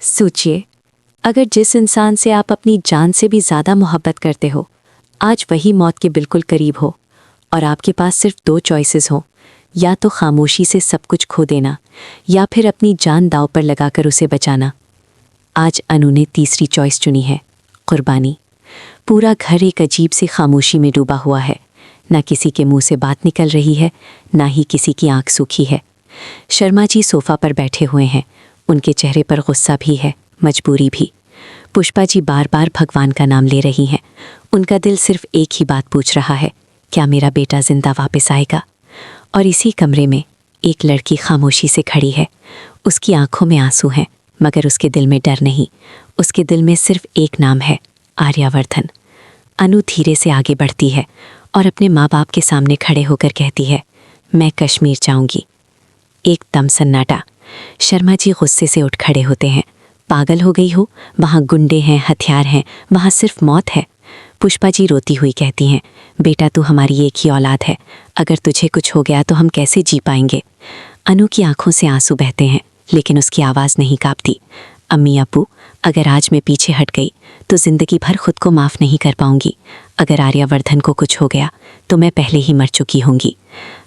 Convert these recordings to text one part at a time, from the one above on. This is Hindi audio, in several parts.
सोचिए, अगर जिस इंसान से आप अपनी जान से भी ज़्यादा मोहब्बत करते हो आज वही मौत के बिल्कुल करीब हो और आपके पास सिर्फ दो चॉइसेस हों, या तो खामोशी से सब कुछ खो देना या फिर अपनी जान दांव पर लगाकर उसे बचाना। आज अनु ने तीसरी चॉइस चुनी है, कुर्बानी। पूरा घर एक अजीब सी खामोशी में डूबा हुआ है। ना किसी के मुंह से बात निकल रही है, ना ही किसी की आंख सूखी है। शर्मा जी सोफा पर बैठे हुए हैं। उनके चेहरे पर गुस्सा भी है, मजबूरी भी। पुष्पा जी बार बार भगवान का नाम ले रही हैं। उनका दिल सिर्फ एक ही बात पूछ रहा है, क्या मेरा बेटा जिंदा वापस आएगा? और इसी कमरे में एक लड़की खामोशी से खड़ी है। उसकी आंखों में आंसू हैं, मगर उसके दिल में डर नहीं। उसके दिल में सिर्फ एक नाम है, आर्यावर्धन। अनु धीरे से आगे बढ़ती है और अपने माँ बाप के सामने खड़े होकर कहती है, मैं कश्मीर जाऊंगी। एकदम सन्नाटा। शर्मा जी गुस्से से उठ खड़े होते हैं। पागल हो गई हो? वहाँ गुंडे हैं, हथियार हैं, वहाँ सिर्फ मौत है। पुष्पा जी रोती हुई कहती हैं, बेटा तू हमारी एक ही औलाद है, अगर तुझे कुछ हो गया तो हम कैसे जी पाएंगे? अनु की आंखों से आंसू बहते हैं, लेकिन उसकी आवाज़ नहीं कांपती। अम्मी अप्पू, अगर आज मैं पीछे हट गई तो ज़िंदगी भर खुद को माफ़ नहीं कर पाऊंगी। अगर आर्यावर्धन को कुछ हो गया तो मैं पहले ही मर चुकी होंगी।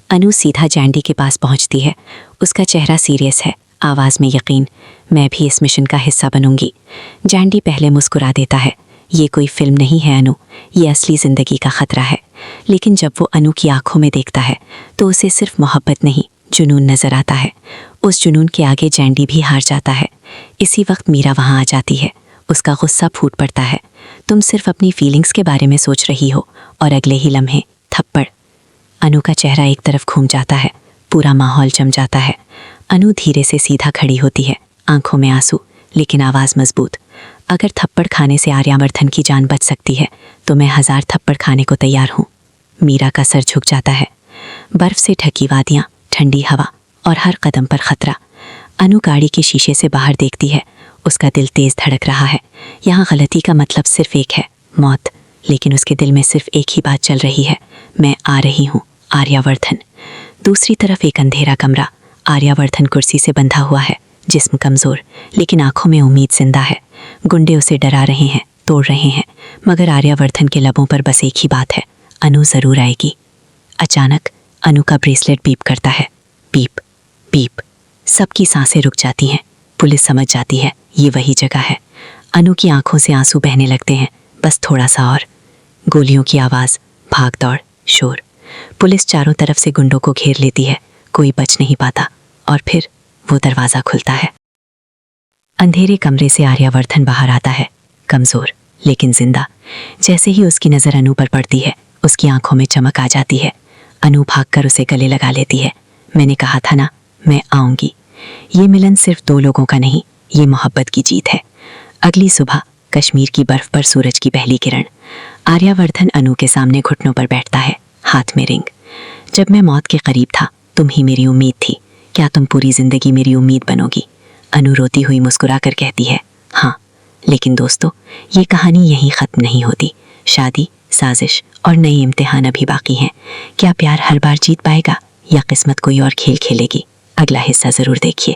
अनु सीधा जैंडी के पास पहुंचती है। उसका चेहरा सीरियस है, आवाज़ में यकीन। मैं भी इस मिशन का हिस्सा बनूंगी। जैंडी पहले मुस्कुरा देता है, ये कोई फिल्म नहीं है अनु, ये असली ज़िंदगी का ख़तरा है। लेकिन जब वो अनु की आंखों में देखता है तो उसे सिर्फ मोहब्बत नहीं, जुनून नज़र आता है। उस जुनून के आगे जैंडी भी हार जाता है। इसी वक्त मीरा वहाँ आ जाती है। उसका गुस्सा फूट पड़ता है, तुम सिर्फ अपनी फीलिंग्स के बारे में सोच रही हो। और अगले ही लम्हे थप्पड़। अनु का चेहरा एक तरफ घूम जाता है, पूरा माहौल जम जाता है। अनु धीरे से सीधा खड़ी होती है, आंखों में आंसू, लेकिन आवाज़ मजबूत। अगर थप्पड़ खाने से आर्यावर्धन की जान बच सकती है तो मैं 1000 थप्पड़ खाने को तैयार हूँ। मीरा का सर झुक जाता है। बर्फ से ढकी वादियाँ, ठंडी हवा और हर कदम पर खतरा। अनु गाड़ी के शीशे से बाहर देखती है। उसका दिल तेज़ धड़क रहा है। यहाँ गलती का मतलब सिर्फ एक है, मौत। लेकिन उसके दिल में सिर्फ एक ही बात चल रही है, मैं आ रही हूँ, आर्यावर्धन। दूसरी तरफ एक अंधेरा कमरा। आर्यावर्धन कुर्सी से बंधा हुआ है, जिस्म कमज़ोर, लेकिन आंखों में उम्मीद जिंदा है। गुंडे उसे डरा रहे हैं, तोड़ रहे हैं, मगर आर्यावर्धन के लबों पर बस एक ही बात है, अनु ज़रूर आएगी। अचानक अनु का ब्रेसलेट बीप करता है। Beep beep. सबकी सांसें रुक जाती हैं। पुलिस समझ जाती है ये वही जगह है। अनु की आंखों से आंसू बहने लगते हैं, बस थोड़ा सा और। गोलियों की आवाज़, भाग दौड़, शोर। पुलिस चारों तरफ से गुंडों को घेर लेती है, कोई बच नहीं पाता। और फिर वो दरवाज़ा खुलता है। अंधेरे कमरे से आर्यावर्धन बाहर आता है, कमज़ोर लेकिन जिंदा। जैसे ही उसकी नज़र अनु पर पड़ती है, उसकी आंखों में चमक आ जाती है। अनु भागकर उसे गले लगा लेती है। मैंने कहा था ना, मैं आऊँगी। ये मिलन सिर्फ दो लोगों का नहीं, ये मोहब्बत की जीत है। अगली सुबह कश्मीर की बर्फ पर सूरज की पहली किरण। आर्यावर्धन अनु के सामने घुटनों पर बैठता है, हाथ में रिंग। जब मैं मौत के करीब था, तुम ही मेरी उम्मीद थी। क्या तुम पूरी जिंदगी मेरी उम्मीद बनोगी? अनु रोती हुई मुस्कुरा कर कहती है, हाँ। लेकिन दोस्तों, ये कहानी यहीं ख़त्म नहीं होती। शादी, साजिश और नए इम्तिहान अभी बाकी हैं। क्या प्यार हर बार जीत पाएगा या किस्मत कोई और खेल खेलेगी? अगला हिस्सा ज़रूर देखिए।